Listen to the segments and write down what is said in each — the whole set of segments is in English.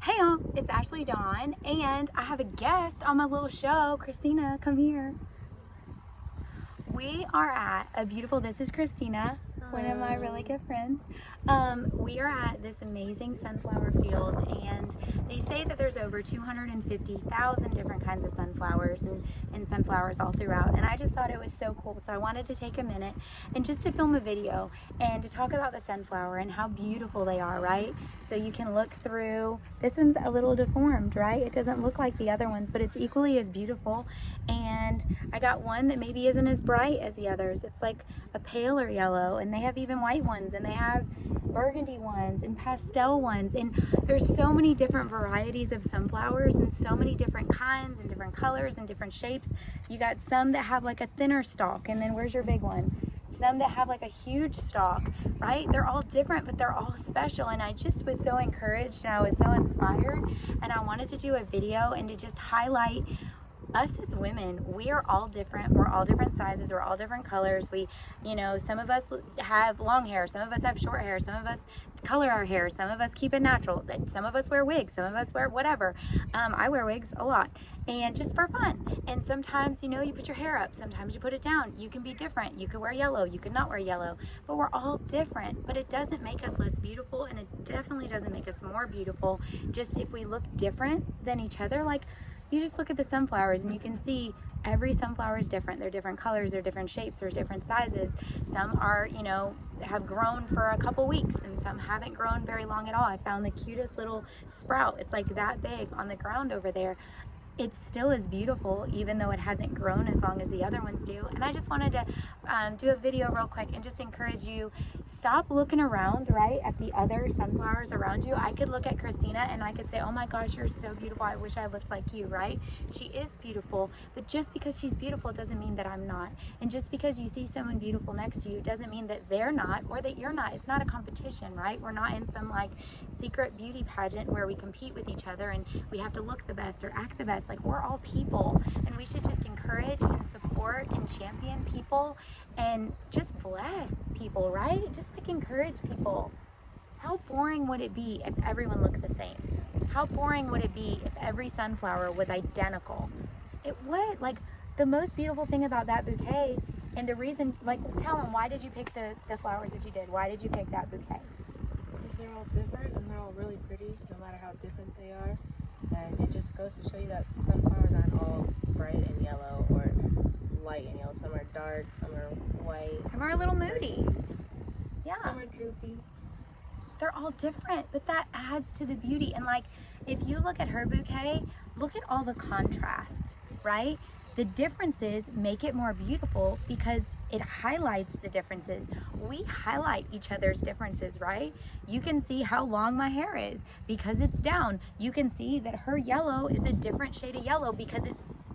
Hey y'all, it's Ashley Dawn, and I have a guest on my little show. Christina, come here. We are at a beautiful, this is Christina, one of my really good friends. We are at this amazing sunflower field, and they say that there's over 250,000 different kinds of sunflowers and sunflowers all throughout. And I just thought it was so cool. So I wanted to take a minute and just to film a video and to talk about the sunflower and how beautiful they are, right? So you can look through, this one's a little deformed, right? It doesn't look like the other ones, but it's equally as beautiful. And I got one that maybe isn't as bright as the others. It's like a paler yellow, and they have even white ones, and they have burgundy ones and pastel ones, and there's so many different varieties of sunflowers and so many different kinds and different colors and different shapes. You got some that have like a thinner stalk, and then where's your big one? Some that have like a huge stalk, right? They're all different, but they're all special. And I just was so encouraged and I was so inspired, and I wanted to do a video and to just highlight us as women. We are all different. We're all different sizes. We're all different colors. Some of us have long hair. Some of us have short hair. Some of us color our hair. Some of us keep it natural. Some of us wear wigs. Some of us wear whatever. I wear wigs a lot, and just for fun. And sometimes, you put your hair up. Sometimes you put it down. You can be different. You could wear yellow. You could not wear yellow. But we're all different. But it doesn't make us less beautiful, and it definitely doesn't make us more beautiful. Just if we look different than each other, like, you just look at the sunflowers and you can see every sunflower is different. They're different colors, they're different shapes, there's different sizes. Some are, have grown for a couple weeks, and some haven't grown very long at all. I found the cutest little sprout. It's like that big on the ground over there. It still is beautiful, even though it hasn't grown as long as the other ones do. And I just wanted to do a video real quick and just encourage you, stop looking around, right, at the other sunflowers around you. I could look at Christina and I could say, oh my gosh, you're so beautiful. I wish I looked like you, right? She is beautiful, but just because she's beautiful doesn't mean that I'm not. And just because you see someone beautiful next to you doesn't mean that they're not or that you're not. It's not a competition, right? We're not in some like secret beauty pageant where we compete with each other and we have to look the best or act the best. Like, we're all people, and we should just encourage and support and champion people and just bless people, right? Just like encourage people. How boring would it be if everyone looked the same? How boring would it be if every sunflower was identical? It would. Like, the most beautiful thing about that bouquet, and the reason, like, tell them, why did you pick the flowers that you did? Why did you pick that bouquet? Because they're all different and they're all really pretty, no matter how different they are. And it just goes to show you that sunflowers aren't all bright and yellow or light and yellow. Some are dark, some are white. Some are a little moody. Yeah. Some are droopy. They're all different, but that adds to the beauty. And like, if you look at her bouquet, look at all the contrast, right? The differences make it more beautiful because it highlights the differences. We highlight each other's differences, right? You can see how long my hair is because it's down. You can see that her yellow is a different shade of yellow because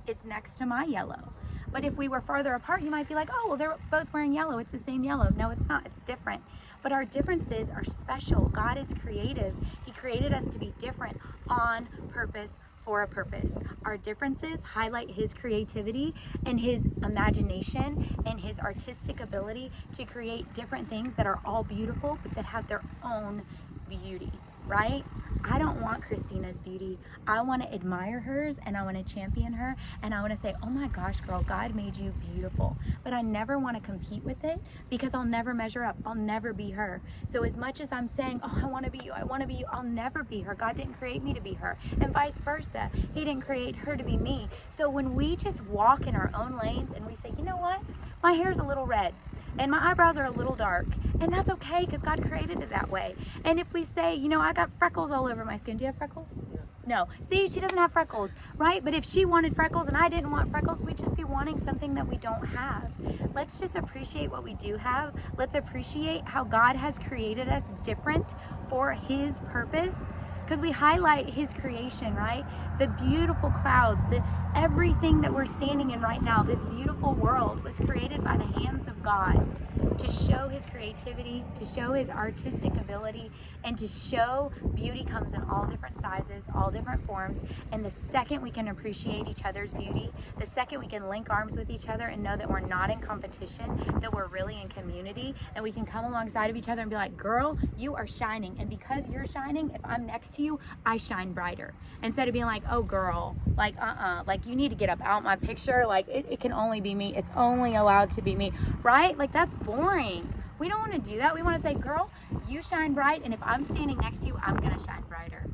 it's next to my yellow. But if we were farther apart, you might be like, oh, well, they're both wearing yellow. It's the same yellow. No, it's not. It's different. But our differences are special. God is creative. He created us to be different on purpose, for a purpose. Our differences highlight His creativity and His imagination and His artistic ability to create different things that are all beautiful, but that have their own beauty, right? I don't want Christina's beauty. I want to admire hers, and I want to champion her, and I want to say, oh my gosh, girl, God made you beautiful. But I never want to compete with it because I'll never measure up. I'll never be her. So as much as I'm saying, oh, I want to be you, I want to be you, I'll never be her. God didn't create me to be her, and vice versa. He didn't create her to be me. So when we just walk in our own lanes and we say, you know what, my hair's a little red, and my eyebrows are a little dark, and that's okay because God created it that way. And if we say, I got freckles all over my skin. Do you have freckles? No. See, she doesn't have freckles, right? But if she wanted freckles and I didn't want freckles, we'd just be wanting something that we don't have. Let's just appreciate what we do have. Let's appreciate how God has created us different for His purpose, because we highlight His creation, right? The beautiful clouds, everything that we're standing in right now, this beautiful world was created by the hands of God. to show his creativity, to show his artistic ability, and to show beauty comes in all different sizes, all different forms. And the second we can appreciate each other's beauty, the second we can link arms with each other and know that we're not in competition, that we're really in community, and we can come alongside of each other and be like, girl, you are shining. And because you're shining, if I'm next to you, I shine brighter. Instead of being like, oh girl, like, like you need to get up out my picture. Like it can only be me. It's only allowed to be me, right? Like that's boring. We don't want to do that. We want to say, girl, you shine bright. And if I'm standing next to you, I'm going to shine brighter.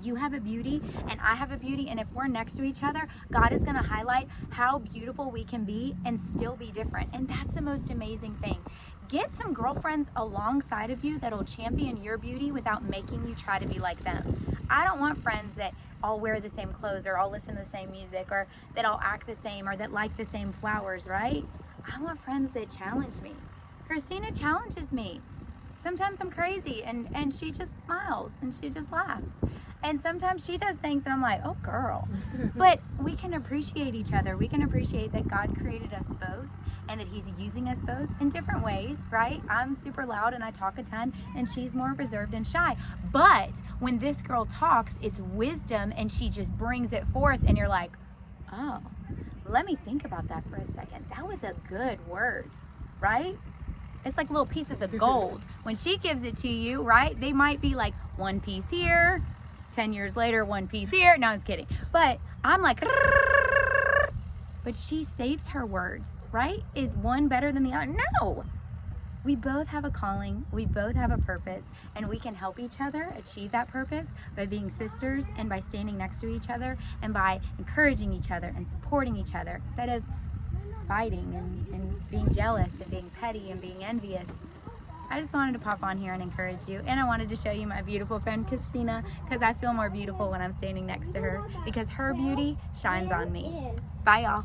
You have a beauty and I have a beauty. And if we're next to each other, God is going to highlight how beautiful we can be and still be different. And that's the most amazing thing. Get some girlfriends alongside of you that'll champion your beauty without making you try to be like them. I don't want friends that all wear the same clothes or all listen to the same music or that all act the same or that like the same flowers, right? I want friends that challenge me. Christina challenges me. Sometimes I'm crazy and she just smiles and she just laughs. And sometimes she does things and I'm like, oh girl. But we can appreciate each other. We can appreciate that God created us both and that he's using us both in different ways, right? I'm super loud and I talk a ton and she's more reserved and shy. But when this girl talks, it's wisdom and she just brings it forth and you're like, oh, let me think about that for a second. That was a good word, right? It's like little pieces of gold. When she gives it to you, right? They might be like one piece here, 10 years later, one piece here. No, I was kidding. But I'm like, but she saves her words, right? Is one better than the other? No. We both have a calling, we both have a purpose, and we can help each other achieve that purpose by being sisters and by standing next to each other and by encouraging each other and supporting each other instead of fighting and being jealous and being petty and being envious. I just wanted to pop on here and encourage you, and I wanted to show you my beautiful friend Christina because I feel more beautiful when I'm standing next to her because her beauty shines on me. Bye y'all.